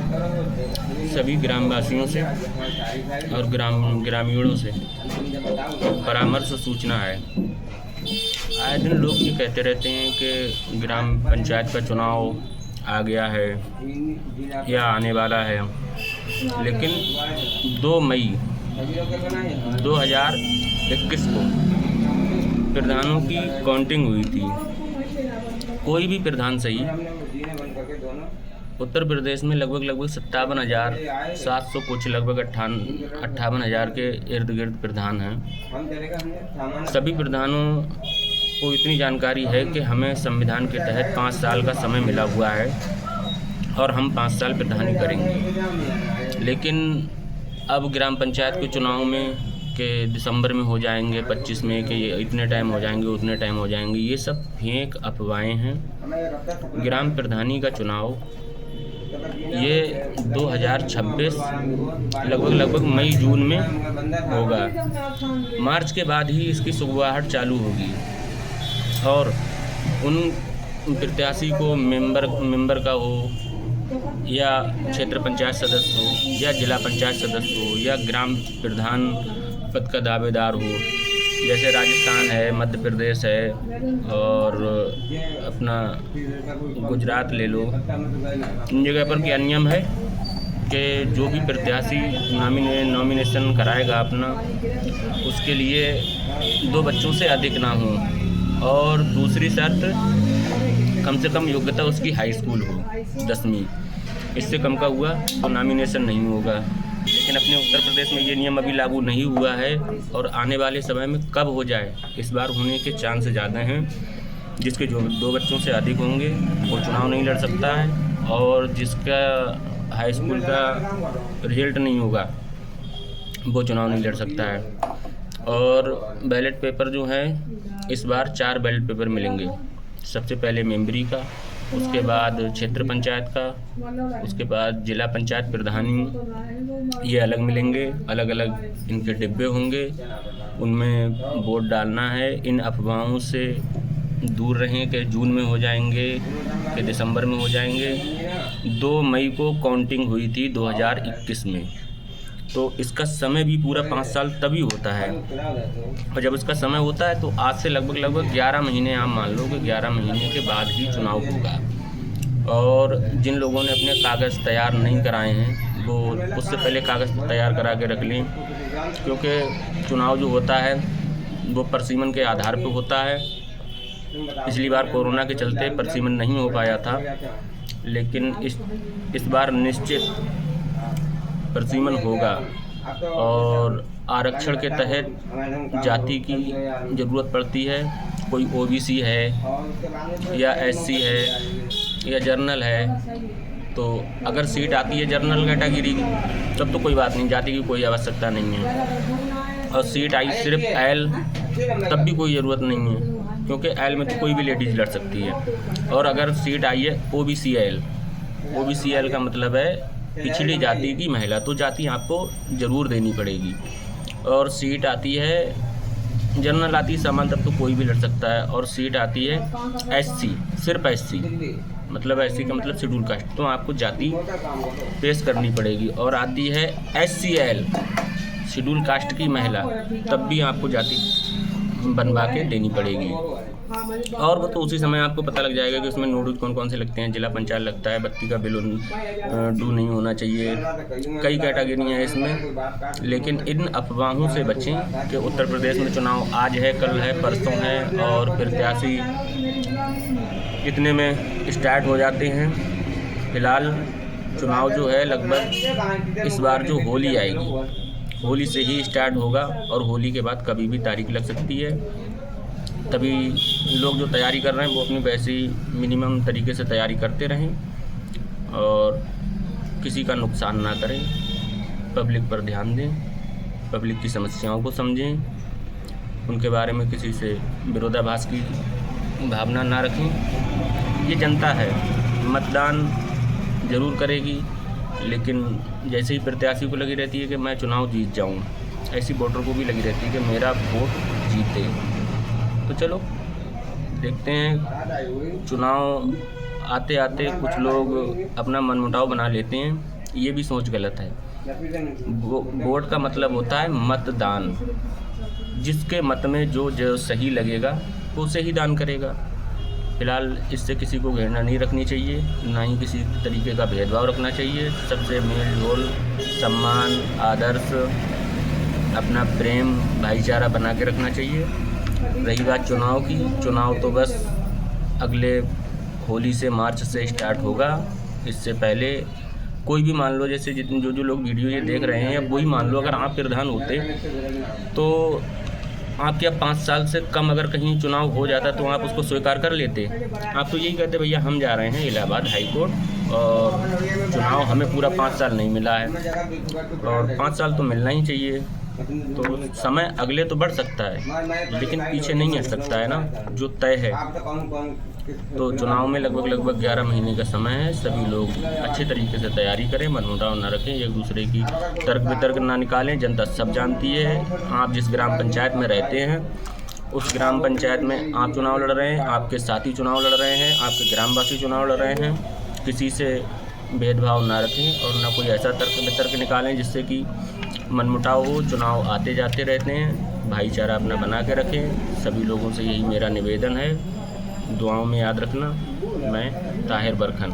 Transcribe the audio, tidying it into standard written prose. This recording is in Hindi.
सभी ग्रामवासियों से और ग्रामीणों से परामर्श सूचना है। आए दिन लोग ये कहते रहते हैं कि ग्राम पंचायत का चुनाव आ गया है या आने वाला है, लेकिन 2 मई 2021 को प्रधानों की काउंटिंग हुई थी। कोई भी प्रधान सही, उत्तर प्रदेश में लगभग 57,700 कुछ लगभग 58,000 के इर्द गिर्द प्रधान हैं। सभी प्रधानों को इतनी जानकारी है कि हमें संविधान के तहत 5 साल का समय मिला हुआ है और हम 5 साल प्रधानी करेंगे। लेकिन अब ग्राम पंचायत के चुनाव में कि दिसंबर में हो जाएंगे, 25 में कि इतने टाइम हो जाएंगे, उतने टाइम हो जाएंगे, ये सब फेक अफवाहें हैं। ग्राम प्रधानी का चुनाव ये 2026 लगभग मई जून में होगा। मार्च के बाद ही इसकी सुगबुगाहट चालू होगी और उन प्रत्याशी को मेंबर का हो या क्षेत्र पंचायत सदस्य हो या जिला पंचायत सदस्य हो या ग्राम प्रधान पद का दावेदार हो, जैसे राजस्थान है, मध्य प्रदेश है और अपना गुजरात ले लो, इन जगह पर क्या नियम है कि जो भी प्रत्याशी नॉमिनेशन कराएगा अपना, उसके लिए 2 बच्चों से अधिक ना हो और दूसरी शर्त कम से कम योग्यता उसकी हाई स्कूल हो 10वीं। इससे कम का हुआ तो नॉमिनेशन नहीं होगा। लेकिन अपने उत्तर प्रदेश में ये नियम अभी लागू नहीं हुआ है और आने वाले समय में कब हो जाए, इस बार होने के चांस ज़्यादा हैं। जिसके जो 2 बच्चों से अधिक होंगे वो चुनाव नहीं लड़ सकता है और जिसका हाई स्कूल का रिजल्ट नहीं होगा वो चुनाव नहीं लड़ सकता है। और बैलेट पेपर जो है इस बार 4 बैलेट पेपर मिलेंगे। सबसे पहले मेंबरी का, उसके बाद क्षेत्र पंचायत का, उसके बाद जिला पंचायत प्रधानी, ये अलग मिलेंगे। अलग अलग इनके डिब्बे होंगे, उनमें वोट डालना है। इन अफवाहों से दूर रहें कि जून में हो जाएंगे कि दिसंबर में हो जाएंगे। 2 मई को काउंटिंग हुई थी 2021 में, तो इसका समय भी पूरा 5 साल तभी होता है। और जब इसका समय होता है तो आज से लगभग 11 महीने, आप मान लो कि 11 महीने के बाद ही चुनाव होगा। और जिन लोगों ने अपने कागज़ तैयार नहीं कराए हैं वो उससे पहले कागज़ तैयार करा के रख लें, क्योंकि चुनाव जो होता है वो परसीमन के आधार पर होता है। पिछली बार कोरोना के चलते परसीमन नहीं हो पाया था, लेकिन इस बार निश्चित परसीमन होगा। और आरक्षण के तहत जाति की ज़रूरत पड़ती है। कोई ओबीसी है या एससी है या जर्नल है, तो अगर सीट आती है जर्नल कैटेगरी की तब तो कोई बात नहीं, जाति की कोई आवश्यकता नहीं है। और सीट आई सिर्फ एल, तब भी कोई ज़रूरत नहीं है, क्योंकि एल में तो कोई भी लेडीज़ लड़ सकती है। और अगर सीट आई है ओबीसी एल का मतलब है पिछड़ी जाति की महिला, तो जाति आपको ज़रूर देनी पड़ेगी। और सीट आती है जनरल आती है सामान्य, तब तो कोई भी लड़ सकता है। और सीट आती है एससी, सिर्फ एससी, मतलब एससी का मतलब शेड्यूल कास्ट, तो आपको जाति पेश करनी पड़ेगी। और आती है एससीएल, शेड्यूल कास्ट की महिला, तब भी आपको जाति बनवा के देनी पड़ेगी। और वो तो उसी समय आपको पता लग जाएगा कि उसमें नोटिस कौन कौन से लगते हैं। जिला पंचायत लगता है, बत्ती का बिल ड्यू नहीं होना चाहिए, कई कैटेगरी हैं इसमें। लेकिन इन अफवाहों से बचें कि उत्तर प्रदेश में चुनाव आज है, कल है, परसों है और प्रत्याशी इतने में स्टार्ट हो जाते हैं। फिलहाल चुनाव जो है लगभग इस बार जो होली आएगी, होली से ही स्टार्ट होगा और होली के बाद कभी भी तारीख लग सकती है। तभी लोग जो तैयारी कर रहे हैं वो अपनी वैसी मिनिमम तरीके से तैयारी करते रहें और किसी का नुकसान ना करें। पब्लिक पर ध्यान दें, पब्लिक की समस्याओं को समझें, उनके बारे में किसी से विरोधाभास की भावना ना रखें। ये जनता है, मतदान ज़रूर करेगी, लेकिन जैसे ही प्रत्याशी को लगी रहती है कि मैं चुनाव जीत जाऊं, ऐसी वोटर को भी लगी रहती है कि मेरा वोट जीते। तो चलो देखते हैं, चुनाव आते आते कुछ लोग अपना मनमुटाव बना लेते हैं ये भी सोच गलत है। वोट का मतलब होता है मतदान। जिसके मत में जो सही लगेगा वो सही दान करेगा। फिलहाल इससे किसी को घृणा नहीं रखनी चाहिए, ना ही किसी तरीके का भेदभाव रखना चाहिए। सबसे मेल जोल, सम्मान, आदर्श, अपना प्रेम, भाईचारा बना के रखना चाहिए। रही बात चुनाव की, चुनाव तो बस अगले होली से, मार्च से स्टार्ट होगा। इससे पहले कोई भी मान लो, जैसे जितने जो लोग वीडियो ये देख रहे हैं, वही मान लो अगर आप प्रधान होते तो आप क्या 5 साल से कम अगर कहीं चुनाव हो जाता तो आप उसको स्वीकार कर लेते? आप तो यही कहते भैया हम जा रहे हैं इलाहाबाद हाई कोर्ट और चुनाव हमें पूरा 5 साल नहीं मिला है और 5 साल तो मिलना ही चाहिए। तो समय अगले तो बढ़ सकता है लेकिन पीछे नहीं हट सकता है ना, जो तय है। तो चुनाव में लगभग 11 महीने का समय है। सभी लोग अच्छे तरीके से तैयारी करें, मनमुटाव ना रखें, एक दूसरे की तर्क वितर्क ना निकालें। जनता सब जानती है। आप जिस ग्राम पंचायत में रहते हैं उस ग्राम पंचायत में आप चुनाव लड़ रहे हैं, आपके साथी चुनाव लड़ रहे हैं, आपके ग्रामवासी चुनाव लड़ रहे हैं। किसी से भेदभाव ना रखें और ना कोई ऐसा तर्क वितर्क निकालें जिससे कि मनमुटाव हो। चुनाव आते जाते रहते हैं, भाईचारा अपना बना के रखें। सभी लोगों से यही मेरा निवेदन है। दुआओं में याद रखना। मैं ताहिर बरखन।